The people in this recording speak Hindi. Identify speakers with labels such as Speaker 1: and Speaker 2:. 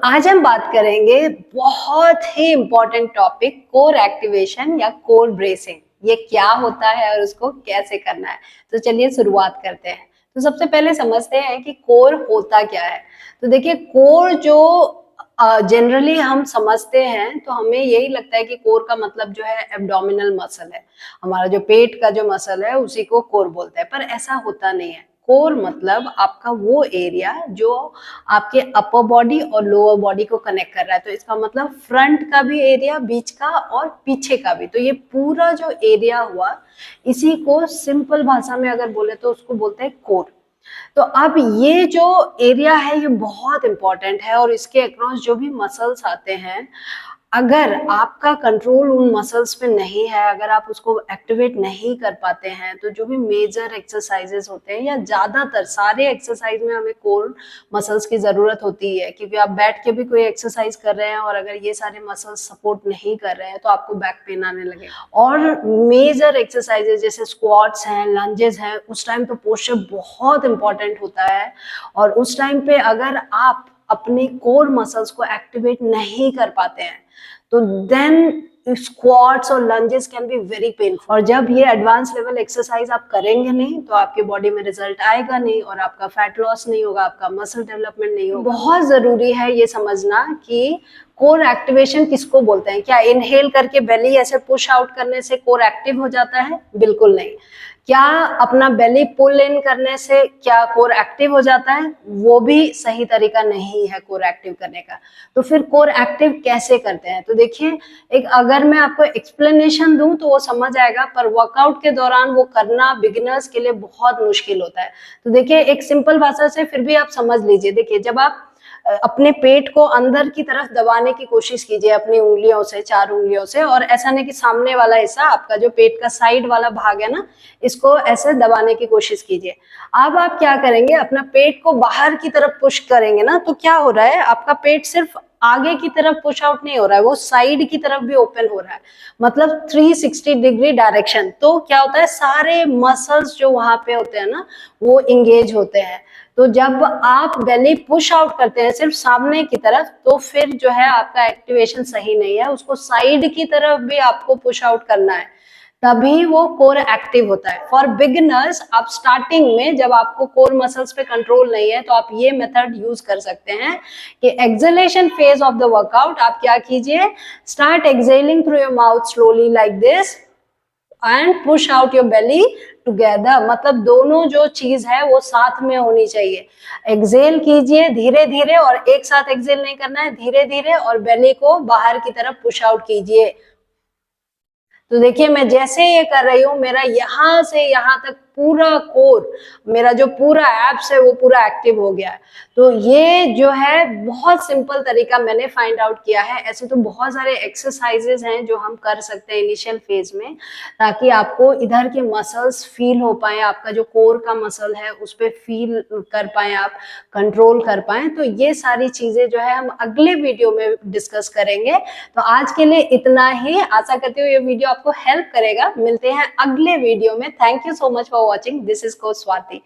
Speaker 1: आज हम बात करेंगे बहुत ही इम्पोर्टेंट टॉपिक कोर एक्टिवेशन या कोर ब्रेसिंग। ये क्या होता है और उसको कैसे करना है। तो चलिए शुरुआत करते हैं। तो सबसे पहले समझते हैं कि कोर होता क्या है। तो देखिए कोर जो जनरली हम समझते हैं तो हमें यही लगता है कि कोर का मतलब जो है एब्डोमिनल मसल है, हमारा जो पेट का जो मसल है उसी को कोर बोलते हैं, पर ऐसा होता नहीं है। कोर मतलब आपका वो एरिया जो आपके अपर बॉडी और लोअर बॉडी को कनेक्ट कर रहा है। तो इसका मतलब फ्रंट का भी एरिया, बीच का और पीछे का भी। तो ये पूरा जो एरिया हुआ, इसी को सिंपल भाषा में अगर बोले तो उसको बोलते हैं कोर। तो अब ये जो एरिया है ये बहुत इंपॉर्टेंट है और इसके अक्रॉस जो भी मसल्स आते हैं, अगर आपका कंट्रोल उन मसल्स पे नहीं है, अगर आप उसको एक्टिवेट नहीं कर पाते हैं, तो जो भी मेजर एक्सरसाइजेस होते हैं या ज्यादातर सारे एक्सरसाइज में हमें कोर मसल्स की जरूरत होती है, क्योंकि आप बैठ के भी कोई एक्सरसाइज कर रहे हैं और अगर ये सारे मसल्स सपोर्ट नहीं कर रहे हैं तो आपको बैक पेन आने लगेगा। और मेजर एक्सरसाइजेस जैसे स्क्वाट्स हैं, लंजेस हैं, उस टाइम पे पोस्चर बहुत इंपॉर्टेंट होता है। और उस टाइम पे अगर आप अपने कोर मसल्स को एक्टिवेट नहीं कर पाते हैं तो देन स्क्वाट्स और lunges can be very painful. और जब ये एडवांस लेवल एक्सरसाइज आप करेंगे नहीं तो आपके बॉडी में रिजल्ट आएगा नहीं और आपका फैट लॉस नहीं होगा, आपका मसल डेवलपमेंट नहीं होगा। बहुत जरूरी है ये समझना कि कोर एक्टिवेशन किसको बोलते हैं। क्या इनहेल करके बेली ऐसे पुश आउट करने से कोर एक्टिव हो जाता है? बिल्कुल नहीं। क्या अपना बेली पुल इन करने से क्या कोर एक्टिव हो जाता है? वो भी सही तरीका नहीं है कोर एक्टिव करने का। तो फिर कोर एक्टिव कैसे करते हैं? तो देखिए, एक अगर मैं आपको एक्सप्लेनेशन दूं तो वो समझ आएगा, पर वर्कआउट के दौरान वो करना बिगिनर्स के लिए बहुत मुश्किल होता है। तो देखिए, एक सिंपल भाषा से फिर भी आप समझ लीजिए। देखिए, जब आप अपने पेट को अंदर की तरफ दबाने की कोशिश कीजिए अपनी उंगलियों से, 4 उंगलियों से, और ऐसा नहीं कि सामने वाला हिस्सा आपका जो पेट का साइड वाला भाग है ना, इसको ऐसे दबाने की कोशिश कीजिए। अब आप क्या करेंगे, अपना पेट को बाहर की तरफ पुश करेंगे ना, तो क्या हो रहा है, आपका पेट सिर्फ आगे की तरफ पुश आउट नहीं हो रहा है, वो साइड की तरफ भी ओपन हो रहा है, मतलब 360 डिग्री डायरेक्शन। तो क्या होता है, सारे मसल्स जो वहां पे होते हैं ना वो इंगेज होते हैं। तो जब आप बेली पुश आउट करते हैं सिर्फ सामने की तरफ, तो फिर जो है आपका एक्टिवेशन सही नहीं है, उसको साइड की तरफ भी आपको पुश आउट करना है, तभी वो कोर एक्टिव होता है। फॉर बिगिनर्स, आप स्टार्टिंग में जब आपको कोर मसल्स पे कंट्रोल नहीं है तो आप ये मेथड यूज कर सकते हैं कि exhalation phase of the workout आप क्या कीजिए, start exhaling through your mouth slowly like this and push out your belly together. मतलब दोनों जो चीज है वो साथ में होनी चाहिए। एक्सहेल कीजिए धीरे धीरे, और एक साथ एक्सहेल नहीं करना है, धीरे धीरे, और बेली को बाहर की तरफ पुश आउट कीजिए। तो देखिए, मैं जैसे ये कर रही हूँ, मेरा यहाँ से यहाँ तक पूरा कोर, मेरा जो पूरा एब्स है वो पूरा एक्टिव हो गया है। तो ये जो है बहुत सिंपल तरीका मैंने फाइंड आउट किया है। ऐसे तो बहुत सारे एक्सरसाइजेस हैं जो हम कर सकते हैं इनिशियल फेज में, ताकि आपको इधर के मसल्स फील हो पाए, आपका जो कोर का मसल है उस पर फील कर पाए, आप कंट्रोल कर पाए। तो ये सारी चीजें जो है हम अगले वीडियो में डिस्कस करेंगे। तो आज के लिए इतना ही। आशा करती हूँ ये वीडियो आपको हेल्प करेगा। मिलते हैं अगले वीडियो में। Thank you so much for watching. This is coach Swati.